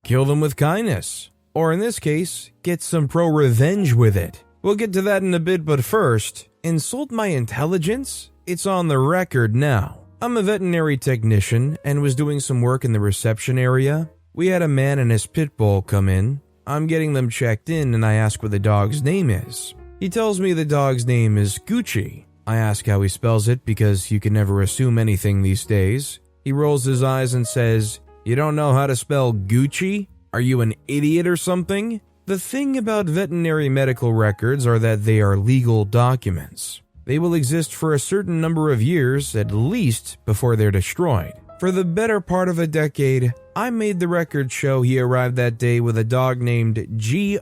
kill them with kindness. Or in this case, get some ProRevenge with it. We'll get to that in a bit, but first, insult my intelligence? It's on the record now. I'm a veterinary technician and was doing some work in the reception area. We had a man and his pit bull come in. I'm getting them checked in and I ask what the dog's name is. He tells me the dog's name is Gucci. I ask how he spells it because you can never assume anything these days. He rolls his eyes and says, "You don't know how to spell Gucci? Are you an idiot or something?" The thing about veterinary medical records are that they are legal documents. They will exist for a certain number of years at least before they're destroyed. For the better part of a decade, I made the record show he arrived that day with a dog named Goochy,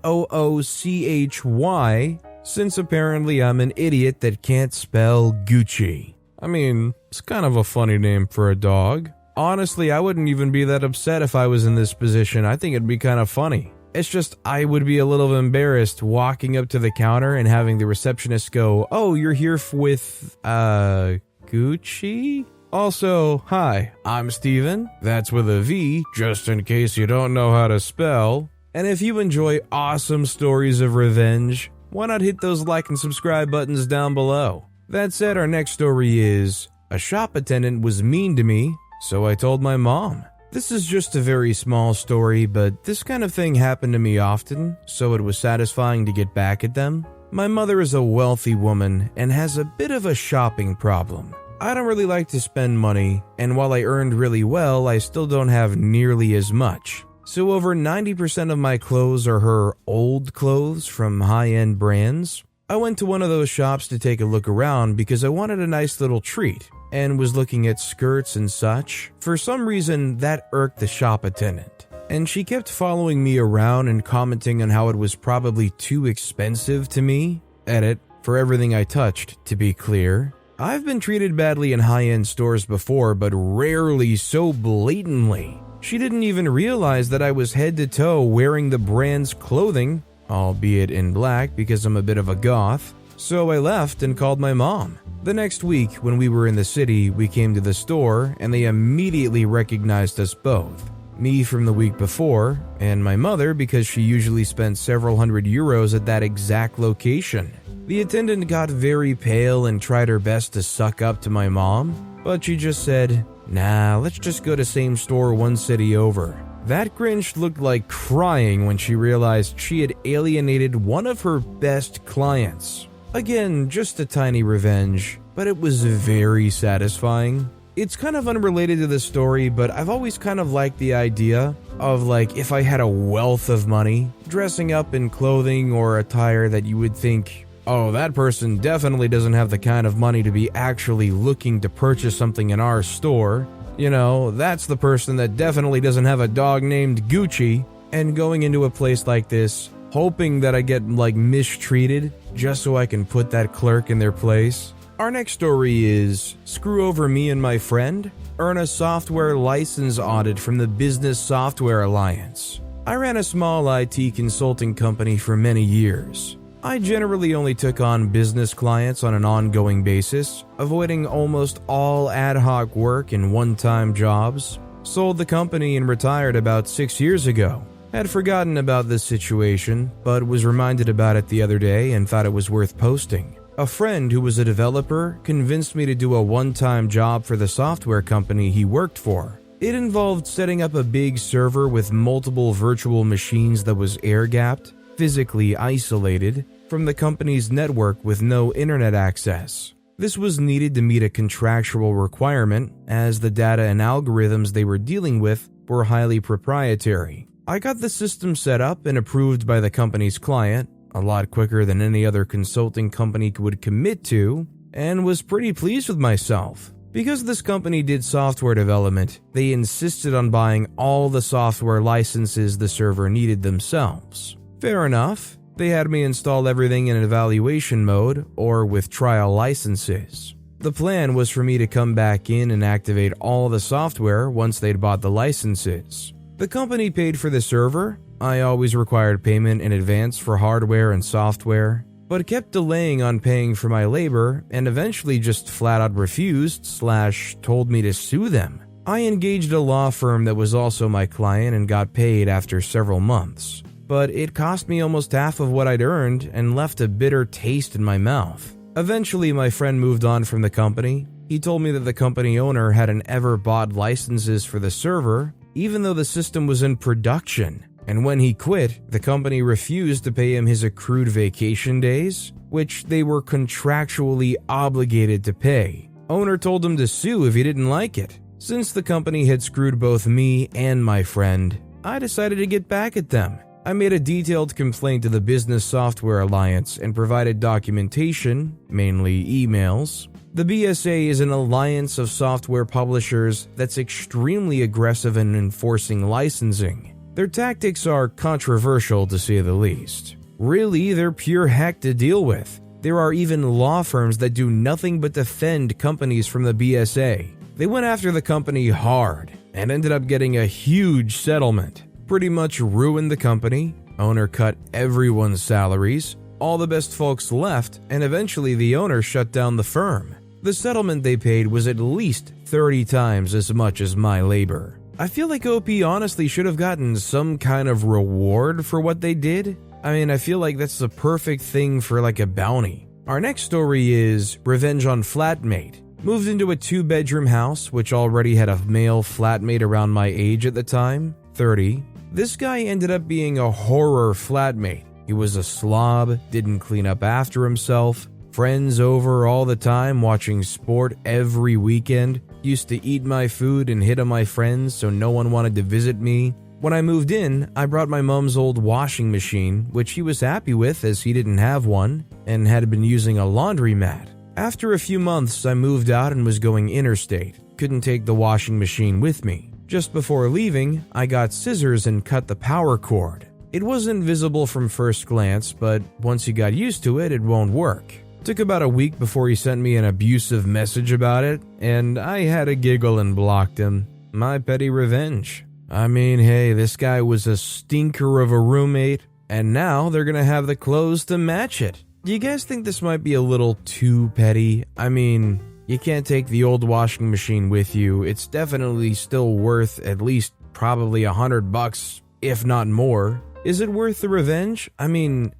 since apparently I'm an idiot that can't spell Gucci. I mean, it's kind of a funny name for a dog. Honestly, I wouldn't even be that upset if I was in this position. I think it'd be kind of funny. It's just I would be a little embarrassed walking up to the counter and having the receptionist go, "Oh, you're here with, Gucci? Also, hi, I'm Steven. That's with a V, just in case you don't know how to spell. And if you enjoy awesome stories of revenge, why not hit those like and subscribe buttons down below?" That said, our next story is, a shop attendant was mean to me, so I told my mom. This is just a very small story, but this kind of thing happened to me often, so it was satisfying to get back at them. My mother is a wealthy woman and has a bit of a shopping problem. I don't really like to spend money, and while I earned really well, I still don't have nearly as much. So over 90% of my clothes are her old clothes from high-end brands. I went to one of those shops to take a look around because I wanted a nice little treat, and was looking at skirts and such. For some reason, that irked the shop attendant, and she kept following me around and commenting on how it was probably too expensive to me. Edit, for everything I touched, to be clear. I've been treated badly in high-end stores before, but rarely so blatantly. She didn't even realize that I was head to toe wearing the brand's clothing, albeit in black because I'm a bit of a goth. So I left and called my mom. The next week, when we were in the city, we came to the store and they immediately recognized us both. Me from the week before, and my mother because she usually spent several €100 at that exact location. The attendant got very pale and tried her best to suck up to my mom, but she just said, "Nah, let's just go to same store one city over." That Grinch looked like crying when she realized she had alienated one of her best clients. Again, just a tiny revenge, but it was very satisfying. It's kind of unrelated to the story, but I've always kind of liked the idea of like if I had a wealth of money, dressing up in clothing or attire that you would think, oh, that person definitely doesn't have the kind of money to be actually looking to purchase something in our store. You know, that's the person that definitely doesn't have a dog named Gucci. And going into a place like this, hoping that I get like mistreated just so I can put that clerk in their place. Our next story is, screw over me and my friend, earn a software license audit from the Business Software Alliance. I ran a small IT consulting company for many years. I generally only took on business clients on an ongoing basis, avoiding almost all ad hoc work and one-time jobs. Sold the company and retired about 6 years ago. Had forgotten about this situation, but was reminded about it the other day and thought it was worth posting. A friend who was a developer convinced me to do a one-time job for the software company he worked for. It involved setting up a big server with multiple virtual machines that was air-gapped, physically isolated, from the company's network with no internet access. This was needed to meet a contractual requirement, as the data and algorithms they were dealing with were highly proprietary. I got the system set up and approved by the company's client, a lot quicker than any other consulting company would commit to, and was pretty pleased with myself. Because this company did software development, they insisted on buying all the software licenses the server needed themselves. Fair enough. They had me install everything in evaluation mode, or with trial licenses. The plan was for me to come back in and activate all the software once they'd bought the licenses. The company paid for the server. I always required payment in advance for hardware and software, but kept delaying on paying for my labor and eventually just flat out refused / told me to sue them. I engaged a law firm that was also my client and got paid after several months, but it cost me almost half of what I'd earned and left a bitter taste in my mouth. Eventually, my friend moved on from the company. He told me that the company owner hadn't ever bought licenses for the server, even though the system was in production. And when he quit, the company refused to pay him his accrued vacation days, which they were contractually obligated to pay. Owner told him to sue if he didn't like it. Since the company had screwed both me and my friend, I decided to get back at them. I made a detailed complaint to the Business Software Alliance and provided documentation, mainly emails. The BSA is an alliance of software publishers that's extremely aggressive in enforcing licensing. Their tactics are controversial to say the least. Really, they're pure heck to deal with. There are even law firms that do nothing but defend companies from the BSA. They went after the company hard and ended up getting a huge settlement. Pretty much ruined the company, owner cut everyone's salaries, all the best folks left, and eventually the owner shut down the firm. The settlement they paid was at least 30 times as much as my labor. I feel like OP honestly should have gotten some kind of reward for what they did. I feel like that's the perfect thing for like a bounty. Our next story is Revenge on Flatmate. Moved into a 2-bedroom house, which already had a male flatmate around my age at the time, 30. This guy ended up being a horror flatmate. He was a slob, didn't clean up after himself, friends over all the time watching sport every weekend, used to eat my food and hit on my friends so no one wanted to visit me. When I moved in, I brought my mom's old washing machine, which he was happy with as he didn't have one, and had been using a laundromat. After a few months, I moved out and was going interstate. Couldn't take the washing machine with me. Just before leaving, I got scissors and cut the power cord. It wasn't visible from first glance, but once you got used to it, it won't work. Took about a week before he sent me an abusive message about it, and I had a giggle and blocked him. My petty revenge. Hey, this guy was a stinker of a roommate, and now they're gonna have the clothes to match it. Do you guys think this might be a little too petty? You can't take the old washing machine with you. It's definitely still worth at least probably $100, if not more. Is it worth the revenge?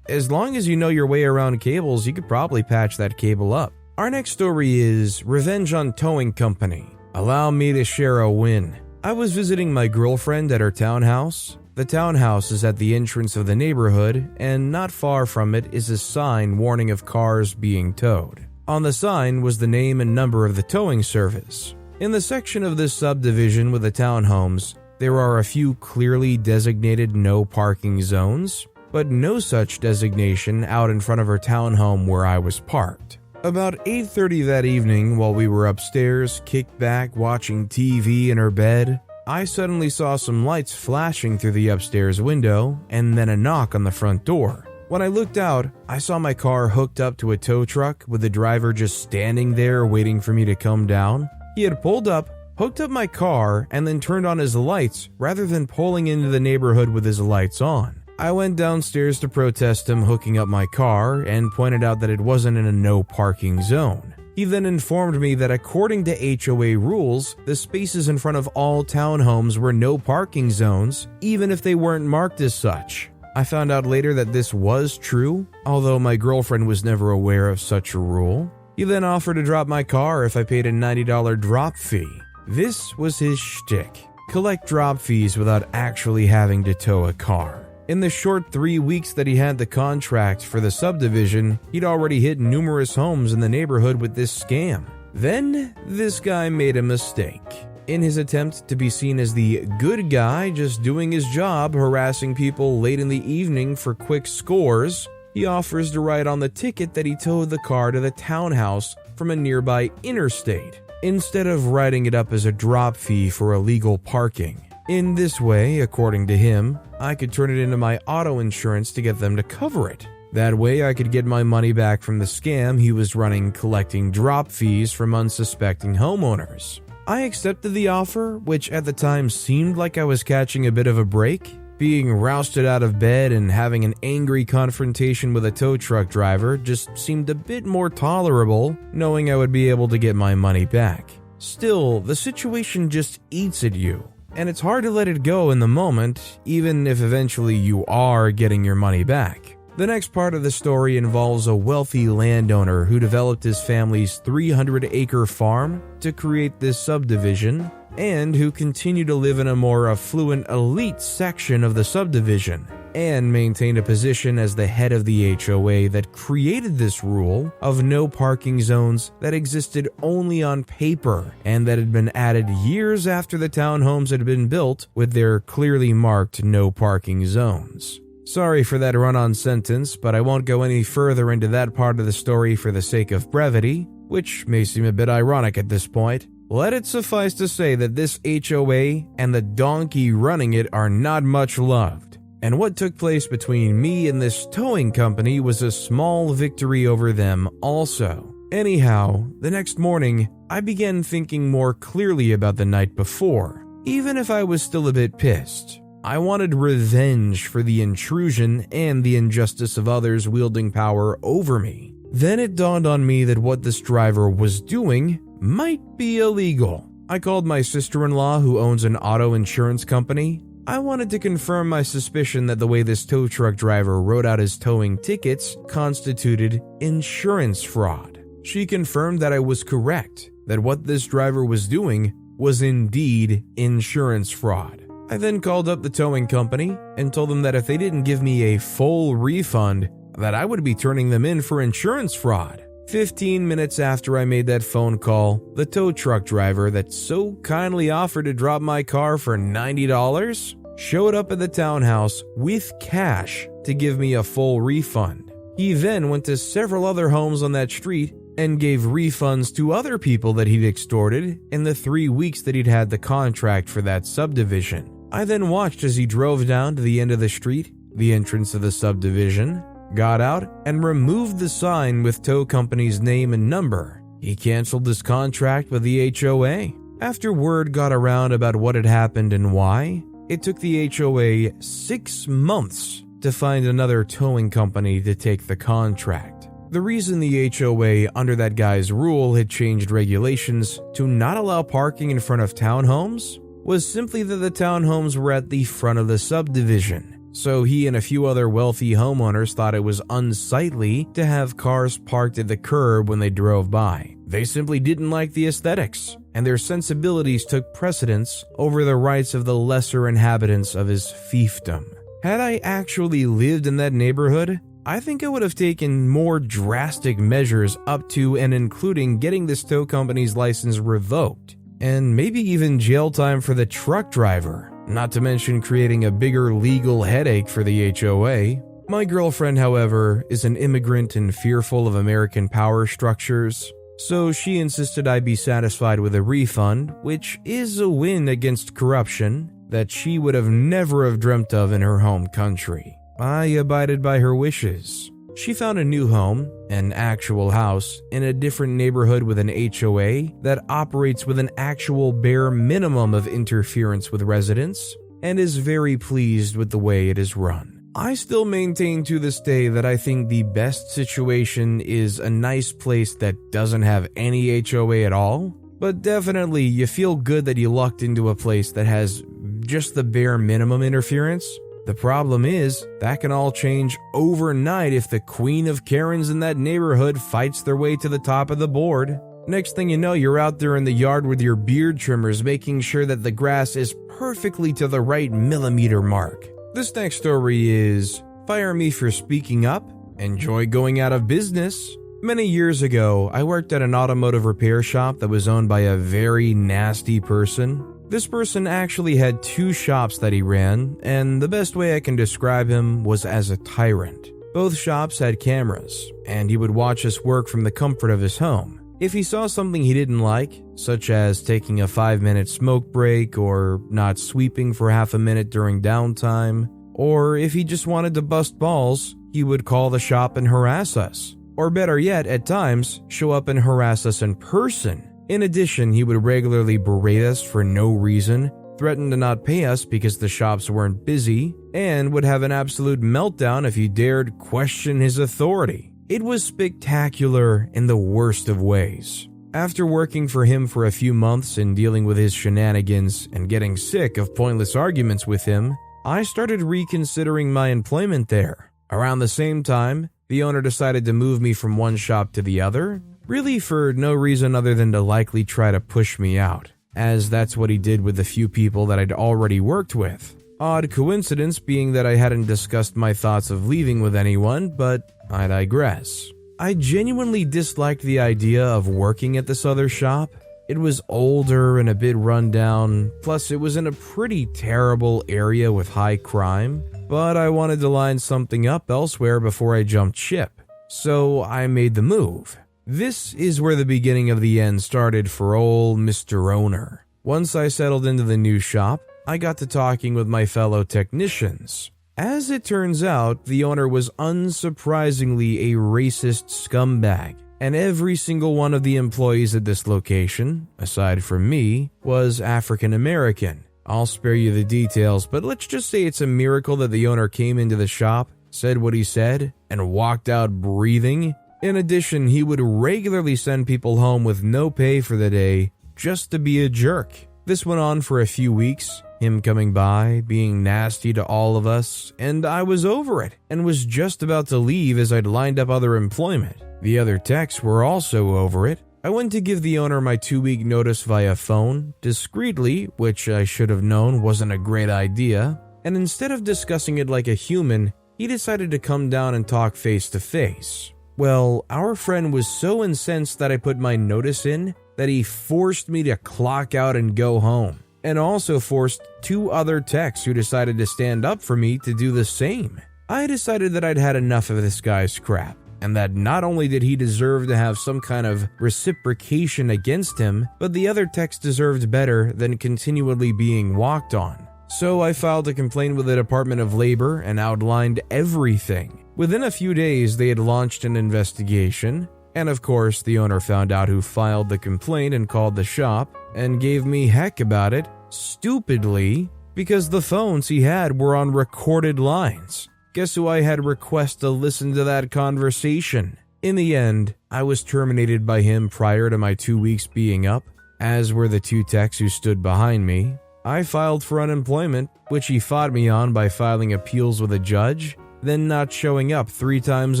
As long as you know your way around cables, you could probably patch that cable up. Our next story is Revenge on Towing Company. Allow me to share a win. I was visiting my girlfriend at her townhouse. The townhouse is at the entrance of the neighborhood, and not far from it is a sign warning of cars being towed. On the sign was the name and number of the towing service. In the section of this subdivision with the townhomes, there are a few clearly designated no parking zones, but no such designation out in front of her townhome where I was parked. About 8:30 that evening, while we were upstairs, kicked back watching TV in her bed, I suddenly saw some lights flashing through the upstairs window and then a knock on the front door. When I looked out, I saw my car hooked up to a tow truck with the driver just standing there waiting for me to come down. He had pulled up, hooked up my car, and then turned on his lights rather than pulling into the neighborhood with his lights on. I went downstairs to protest him hooking up my car and pointed out that it wasn't in a no parking zone. He then informed me that according to HOA rules, the spaces in front of all townhomes were no parking zones, even if they weren't marked as such. I found out later that this was true, although my girlfriend was never aware of such a rule. He then offered to drop my car if I paid a $90 drop fee. This was his shtick: collect drop fees without actually having to tow a car. In the short 3 weeks that he had the contract for the subdivision, he'd already hit numerous homes in the neighborhood with this scam. Then, this guy made a mistake. In his attempt to be seen as the good guy just doing his job, harassing people late in the evening for quick scores, he offers to write on the ticket that he towed the car to the townhouse from a nearby interstate, instead of writing it up as a drop fee for illegal parking. In this way, according to him, I could turn it into my auto insurance to get them to cover it. That way I could get my money back from the scam he was running, collecting drop fees from unsuspecting homeowners. I accepted the offer, which at the time seemed like I was catching a bit of a break. Being rousted out of bed and having an angry confrontation with a tow truck driver just seemed a bit more tolerable, knowing I would be able to get my money back. Still, the situation just eats at you, and it's hard to let it go in the moment, even if eventually you are getting your money back. The next part of the story involves a wealthy landowner who developed his family's 300-acre farm to create this subdivision, and who continued to live in a more affluent elite section of the subdivision, and maintained a position as the head of the HOA that created this rule of no parking zones that existed only on paper and that had been added years after the townhomes had been built with their clearly marked no parking zones. Sorry for that run-on sentence, but I won't go any further into that part of the story for the sake of brevity, which may seem a bit ironic at this point. Let it suffice to say that this HOA and the donkey running it are not much loved. And what took place between me and this towing company was a small victory over them also. Anyhow, the next morning, I began thinking more clearly about the night before, even if I was still a bit pissed. I wanted revenge for the intrusion and the injustice of others wielding power over me. Then it dawned on me that what this driver was doing might be illegal. I called my sister-in-law, who owns an auto insurance company. I wanted to confirm my suspicion that the way this tow truck driver wrote out his towing tickets constituted insurance fraud. She confirmed that I was correct, that what this driver was doing was indeed insurance fraud. I then called up the towing company and told them that if they didn't give me a full refund, that I would be turning them in for insurance fraud. 15 minutes after I made that phone call, the tow truck driver that so kindly offered to drop my car for $90 showed up at the townhouse with cash to give me a full refund. He then went to several other homes on that street and gave refunds to other people that he'd extorted in the 3 weeks that he'd had the contract for that subdivision. I then watched as he drove down to the end of the street, the entrance of the subdivision, got out, and removed the sign with tow company's name and number. He canceled his contract with the HOA. After word got around about what had happened and why, it took the HOA 6 months to find another towing company to take the contract. The reason the HOA, under that guy's rule, had changed regulations to not allow parking in front of townhomes was simply that the townhomes were at the front of the subdivision, so he and a few other wealthy homeowners thought it was unsightly to have cars parked at the curb when they drove by. They simply didn't like the aesthetics, and their sensibilities took precedence over the rights of the lesser inhabitants of his fiefdom. Had I actually lived in that neighborhood, I think I would have taken more drastic measures up to and including getting this tow company's license revoked, and maybe even jail time for the truck driver, not to mention creating a bigger legal headache for the HOA. My girlfriend, however, is an immigrant and fearful of American power structures, so she insisted I be satisfied with a refund, which is a win against corruption that she would have never have dreamt of in her home country. I abided by her wishes. She found a new home, an actual house, in a different neighborhood with an HOA that operates with an actual bare minimum of interference with residents, and is very pleased with the way it is run. I still maintain to this day that I think the best situation is a nice place that doesn't have any HOA at all, but definitely you feel good that you lucked into a place that has just the bare minimum interference. The problem is, that can all change overnight if the queen of Karens in that neighborhood fights their way to the top of the board. Next thing you know, you're out there in the yard with your beard trimmers making sure that the grass is perfectly to the right millimeter mark. This next story is, fire me for speaking up, enjoy going out of business. Many years ago, I worked at an automotive repair shop that was owned by a very nasty person. This person actually had 2 shops that he ran, and the best way I can describe him was as a tyrant. Both shops had cameras, and he would watch us work from the comfort of his home. If he saw something he didn't like, such as taking a 5-minute smoke break or not sweeping for half a minute during downtime, or if he just wanted to bust balls, he would call the shop and harass us. Or better yet, at times, show up and harass us in person. In addition, he would regularly berate us for no reason, threaten to not pay us because the shops weren't busy, and would have an absolute meltdown if you dared question his authority. It was spectacular in the worst of ways. After working for him for a few months and dealing with his shenanigans and getting sick of pointless arguments with him, I started reconsidering my employment there. Around the same time, the owner decided to move me from one shop to the other, really for no reason other than to likely try to push me out, as that's what he did with the few people that I'd already worked with. Odd coincidence being that I hadn't discussed my thoughts of leaving with anyone, but I digress. I genuinely disliked the idea of working at this other shop. It was older and a bit run down, plus it was in a pretty terrible area with high crime, but I wanted to line something up elsewhere before I jumped ship, so I made the move. This is where the beginning of the end started for old Mr. Owner. Once I settled into the new shop, I got to talking with my fellow technicians. As it turns out, the owner was unsurprisingly a racist scumbag, and every single one of the employees at this location, aside from me, was African American. I'll spare you the details, but let's just say it's a miracle that the owner came into the shop, said what he said, and walked out breathing. In addition, he would regularly send people home with no pay for the day, just to be a jerk. This went on for a few weeks, him coming by, being nasty to all of us, and I was over it, and was just about to leave as I'd lined up other employment. The other techs were also over it. I went to give the owner my 2-week notice via phone, discreetly, which I should have known wasn't a great idea, and instead of discussing it like a human, he decided to come down and talk face to face. Well, our friend was so incensed that I put my notice in that he forced me to clock out and go home, and also forced 2 other techs who decided to stand up for me to do the same. I decided that I'd had enough of this guy's crap, and that not only did he deserve to have some kind of reciprocation against him, but the other techs deserved better than continually being walked on. So I filed a complaint with the Department of Labor and outlined everything. Within a few days, they had launched an investigation, and of course, the owner found out who filed the complaint and called the shop, and gave me heck about it, stupidly, because the phones he had were on recorded lines. Guess who I had request to listen to that conversation? In the end, I was terminated by him prior to my 2 weeks being up, as were the 2 techs who stood behind me. I filed for unemployment, which he fought me on by filing appeals with a judge, then not showing up 3 times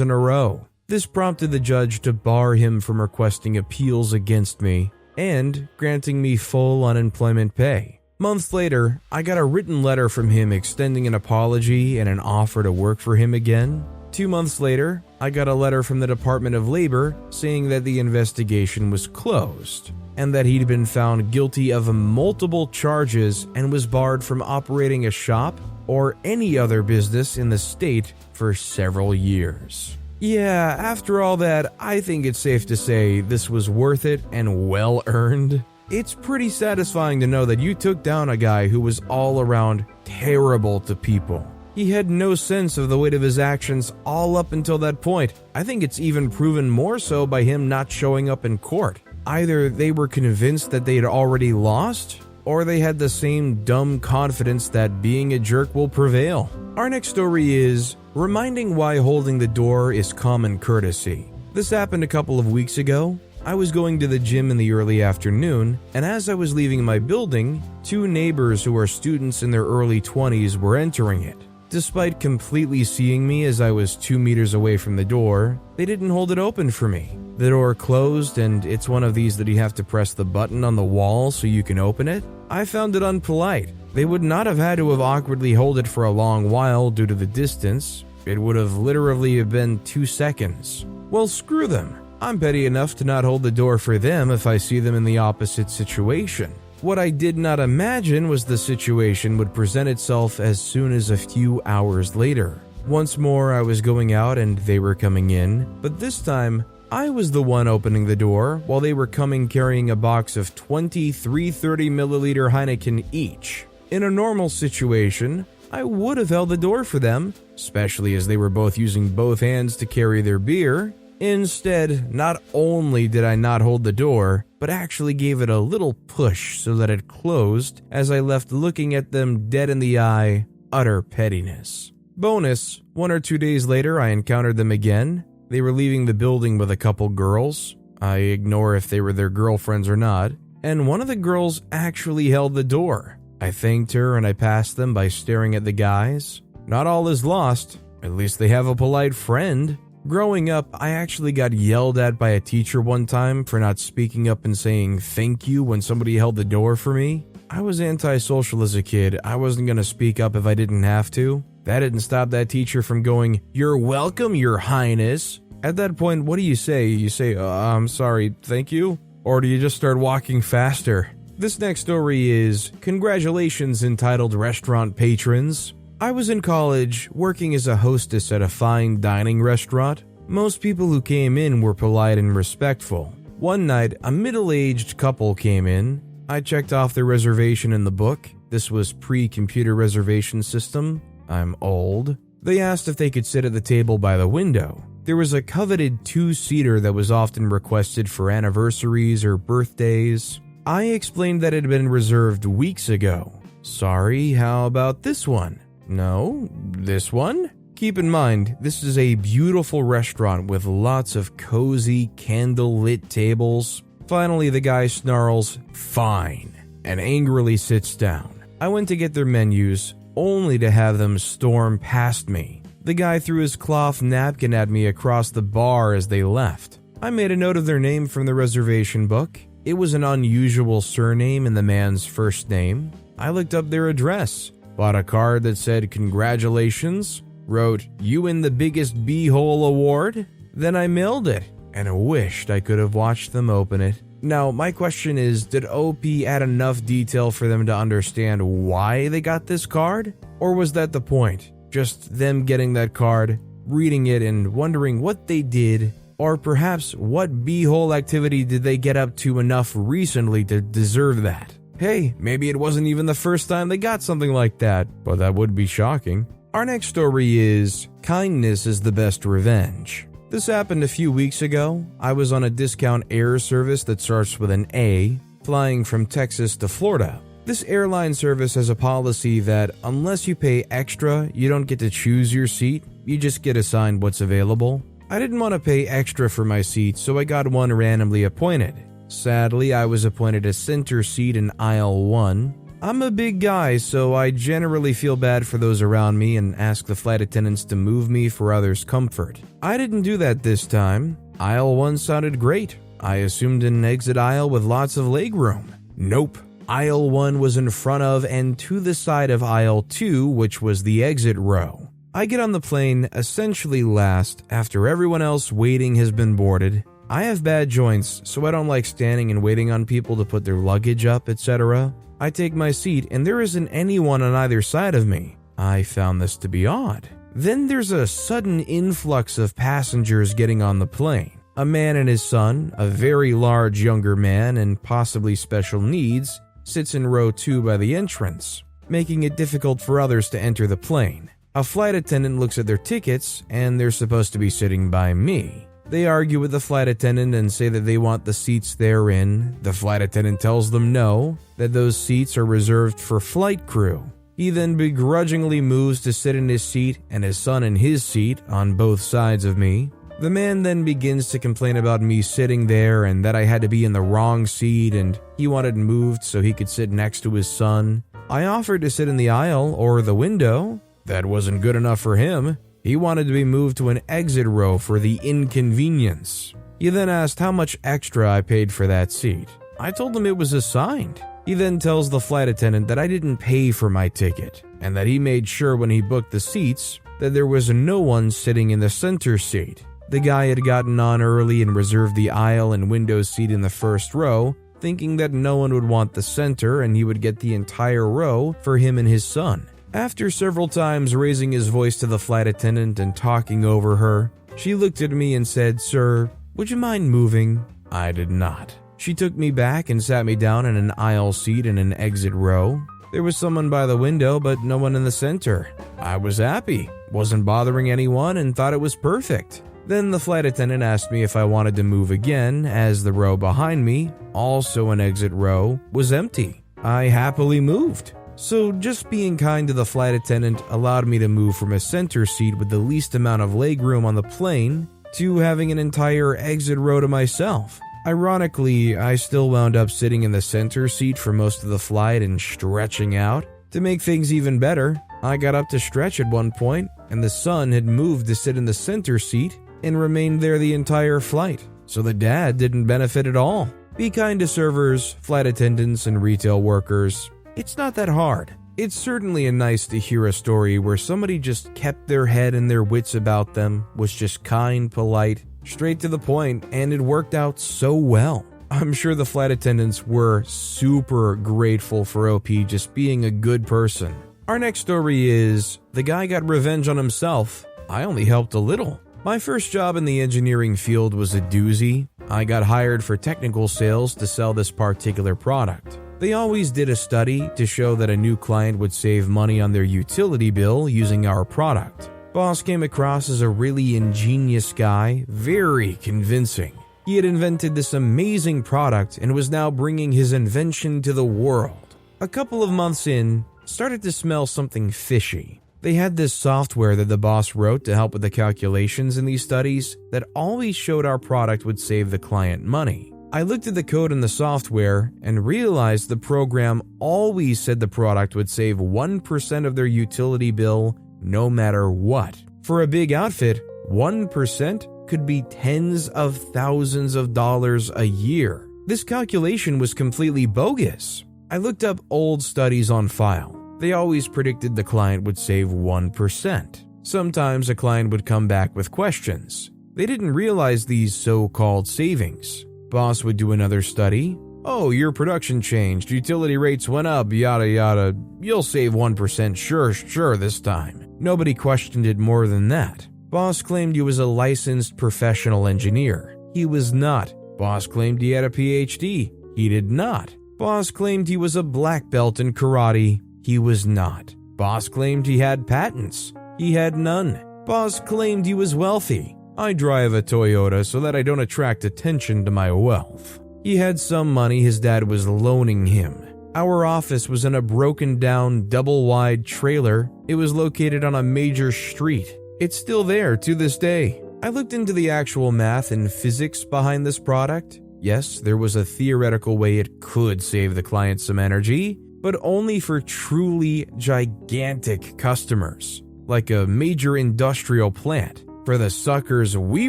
in a row. This prompted the judge to bar him from requesting appeals against me and granting me full unemployment pay. Months later, I got a written letter from him extending an apology and an offer to work for him again. 2 months later, I got a letter from the Department of Labor saying that the investigation was closed and that he'd been found guilty of multiple charges and was barred from operating a shop or any other business in the state for several years. Yeah, after all that, I think it's safe to say this was worth it and well earned. It's pretty satisfying to know that you took down a guy who was all around terrible to people. He had no sense of the weight of his actions all up until that point. I think it's even proven more so by him not showing up in court. Either they were convinced that they had already lost, or they had the same dumb confidence that being a jerk will prevail. Our next story is reminding why holding the door is common courtesy. This happened a couple of weeks ago. I was going to the gym in the early afternoon, and as I was leaving my building, 2 neighbors who are students in their early 20s were entering it. Despite completely seeing me as I was 2 meters away from the door, they didn't hold it open for me. The door closed, and it's one of these that you have to press the button on the wall so you can open it. I found it unpolite. They would not have had to have awkwardly held it for a long while due to the distance. It would have literally been 2 seconds. Well, screw them. I'm petty enough to not hold the door for them if I see them in the opposite situation. What I did not imagine was the situation would present itself as soon as a few hours later. Once more, I was going out and they were coming in, but this time, I was the one opening the door while they were coming carrying a box of 20 330ml Heineken each. In a normal situation, I would have held the door for them, especially as they were both using both hands to carry their beer. Instead, not only did I not hold the door, but actually gave it a little push so that it closed as I left looking at them dead in the eye. Utter pettiness. Bonus, 1 or 2 days later I encountered them again. They were leaving the building with a couple girls. I ignore if they were their girlfriends or not, and one of the girls actually held the door. I thanked her and I passed them by staring at the guys. Not all is lost, at least they have a polite friend. Growing up, I actually got yelled at by a teacher one time for not speaking up and saying thank you when somebody held the door for me. I was antisocial as a kid. I wasn't going to speak up if I didn't have to. That didn't stop that teacher from going, "You're welcome, Your Highness." At that point, what do you say? You say, "I'm sorry, thank you?" Or do you just start walking faster? This next story is Congratulations Entitled Restaurant Patrons. I was in college, working as a hostess at a fine dining restaurant. Most people who came in were polite and respectful. One night, a middle-aged couple came in. I checked off their reservation in the book. This was pre-computer reservation system. I'm old. They asked if they could sit at the table by the window. There was a coveted two-seater that was often requested for anniversaries or birthdays. I explained that it had been reserved weeks ago. "Sorry, how about this one?" "No, this one?" Keep in mind, this is a beautiful restaurant with lots of cozy, candle-lit tables. Finally, the guy snarls, "Fine," and angrily sits down. I went to get their menus, only to have them storm past me. The guy threw his cloth napkin at me across the bar as they left. I made a note of their name from the reservation book. It was an unusual surname in the man's first name. I looked up their address, bought a card that said congratulations, wrote, "You win the biggest beehole award." Then I mailed it, and wished I could have watched them open it. Now, my question is, did OP add enough detail for them to understand why they got this card? Or was that the point? Just them getting that card, reading it, and wondering what they did, or perhaps what beehole activity did they get up to enough recently to deserve that? Hey, maybe it wasn't even the first time they got something like that, but that would be shocking. Our next story is Kindness is the Best Revenge. This happened a few weeks ago. I was on a discount air service that starts with an A, flying from Texas to Florida. This airline service has a policy that unless you pay extra, you don't get to choose your seat, you just get assigned what's available. I didn't want to pay extra for my seat, so I got one randomly appointed. Sadly, I was appointed a center seat in aisle 1. I'm a big guy, so I generally feel bad for those around me and ask the flight attendants to move me for others' comfort. I didn't do that this time. Aisle 1 sounded great. I assumed an exit aisle with lots of legroom. Nope. Aisle 1 was in front of and to the side of aisle 2, which was the exit row. I get on the plane essentially last after everyone else waiting has been boarded. I have bad joints, so I don't like standing and waiting on people to put their luggage up, etc. I take my seat and there isn't anyone on either side of me. I found this to be odd. Then there's a sudden influx of passengers getting on the plane. A man and his son, a very large younger man and possibly special needs, sits in row 2 by the entrance, making it difficult for others to enter the plane. A flight attendant looks at their tickets and they're supposed to be sitting by me. They argue with the flight attendant and say that they want the seats they're in. The flight attendant tells them no, that those seats are reserved for flight crew. He then begrudgingly moves to sit in his seat and his son in his seat on both sides of me. The man then begins to complain about me sitting there and that I had to be in the wrong seat and he wanted moved so he could sit next to his son. I offered to sit in the aisle or the window. That wasn't good enough for him. He wanted to be moved to an exit row for the inconvenience. He then asked how much extra I paid for that seat. I told him it was assigned. He then tells the flight attendant that I didn't pay for my ticket and that he made sure when he booked the seats that there was no one sitting in the center seat. The guy had gotten on early and reserved the aisle and window seat in the first row, thinking that no one would want the center and he would get the entire row for him and his son. After several times raising his voice to the flight attendant and talking over her, she looked at me and said, "Sir, would you mind moving?" I did not. She took me back and sat me down in an aisle seat in an exit row. There was someone by the window, but no one in the center. I was happy, wasn't bothering anyone, and thought it was perfect. Then the flight attendant asked me if I wanted to move again, as the row behind me, also an exit row, was empty. I happily moved. So just being kind to the flight attendant allowed me to move from a center seat with the least amount of legroom on the plane to having an entire exit row to myself. Ironically, I still wound up sitting in the center seat for most of the flight and stretching out. To make things even better, I got up to stretch at one point, and the son had moved to sit in the center seat and remained there the entire flight, so the dad didn't benefit at all. Be kind to servers, flight attendants, and retail workers. It's not that hard. It's certainly nice to hear a story where somebody just kept their head and their wits about them, was just kind, polite, straight to the point, and it worked out so well. I'm sure the flight attendants were super grateful for OP just being a good person. Our next story is, the guy got revenge on himself. I only helped a little. My first job in the engineering field was a doozy. I got hired for technical sales to sell this particular product. They always did a study to show that a new client would save money on their utility bill using our product. Boss came across as a really ingenious guy, very convincing. He had invented this amazing product and was now bringing his invention to the world. A couple of months in, started to smell something fishy. They had this software that the boss wrote to help with the calculations in these studies that always showed our product would save the client money. I looked at the code in the software and realized the program always said the product would save 1% of their utility bill no matter what. For a big outfit, 1% could be tens of thousands of dollars a year. This calculation was completely bogus. I looked up old studies on file. They always predicted the client would save 1%. Sometimes a client would come back with questions. They didn't realize these so-called savings. Boss would do another study. Oh, your production changed, utility rates went up, yada yada. You'll save 1%, sure this time. Nobody questioned it more than that. Boss claimed he was a licensed professional engineer. He was not. Boss claimed he had a PhD. He did not. Boss claimed he was a black belt in karate. He was not. Boss claimed he had patents. He had none. Boss claimed he was wealthy. I drive a Toyota so that I don't attract attention to my wealth. He had some money his dad was loaning him. Our office was in a broken down, double-wide trailer. It was located on a major street. It's still there to this day. I looked into the actual math and physics behind this product. Yes, there was a theoretical way it could save the client some energy, but only for truly gigantic customers, like a major industrial plant. For the suckers we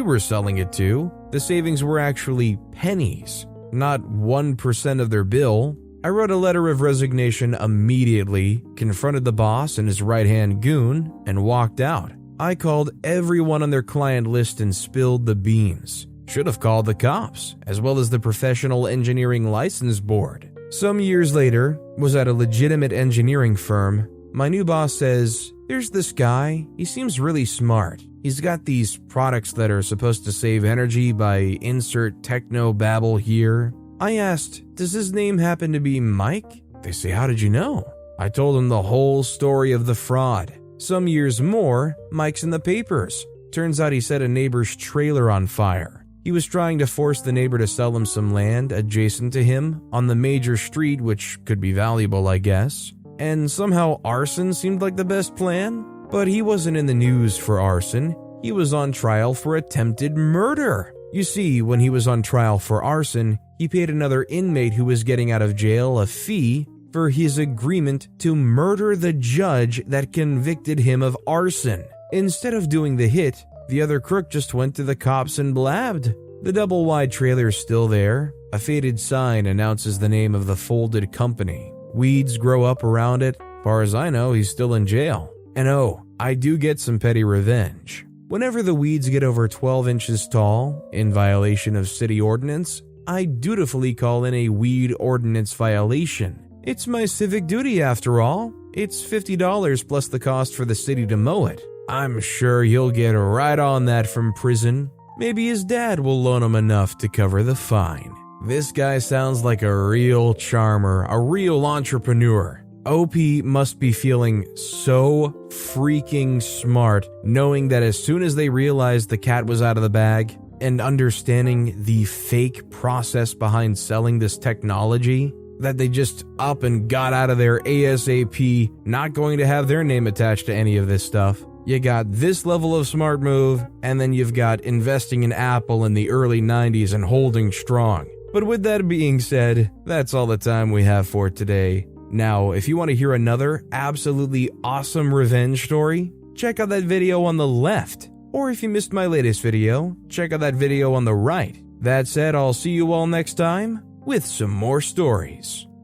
were selling it to, the savings were actually pennies, not 1% of their bill. I wrote a letter of resignation immediately, confronted the boss and his right-hand goon, and walked out. I called everyone on their client list and spilled the beans. Should have called the cops, as well as the Professional Engineering License Board. Some years later, was at a legitimate engineering firm. My new boss says, "There's this guy, he seems really smart. He's got these products that are supposed to save energy by insert techno babble here." I asked, "Does his name happen to be Mike?" They say, "How did you know?" I told them the whole story of the fraud. Some years more, Mike's in the papers. Turns out he set a neighbor's trailer on fire. He was trying to force the neighbor to sell him some land adjacent to him on the major street, which could be valuable, I guess. And somehow arson seemed like the best plan. But he wasn't in the news for arson. He was on trial for attempted murder. You see, when he was on trial for arson, he paid another inmate who was getting out of jail a fee for his agreement to murder the judge that convicted him of arson. Instead of doing the hit, the other crook just went to the cops and blabbed. The double-wide trailer is still there. A faded sign announces the name of the folded company. Weeds grow up around it. Far as I know, he's still in jail. And oh, I do get some petty revenge. Whenever the weeds get over 12 inches tall, in violation of city ordinance, I dutifully call in a weed ordinance violation. It's my civic duty after all. It's $50 plus the cost for the city to mow it. I'm sure he'll get right on that from prison. Maybe his dad will loan him enough to cover the fine. This guy sounds like a real charmer, a real entrepreneur. OP must be feeling so freaking smart, knowing that as soon as they realized the cat was out of the bag and understanding the fake process behind selling this technology, that they just up and got out of there ASAP, not going to have their name attached to any of this stuff. You got this level of smart move, and then you've got investing in Apple in the early 90s and holding strong. But with that being said, that's all the time we have for today. Now, if you want to hear another absolutely awesome revenge story, check out that video on the left. Or if you missed my latest video, check out that video on the right. That said, I'll see you all next time with some more stories.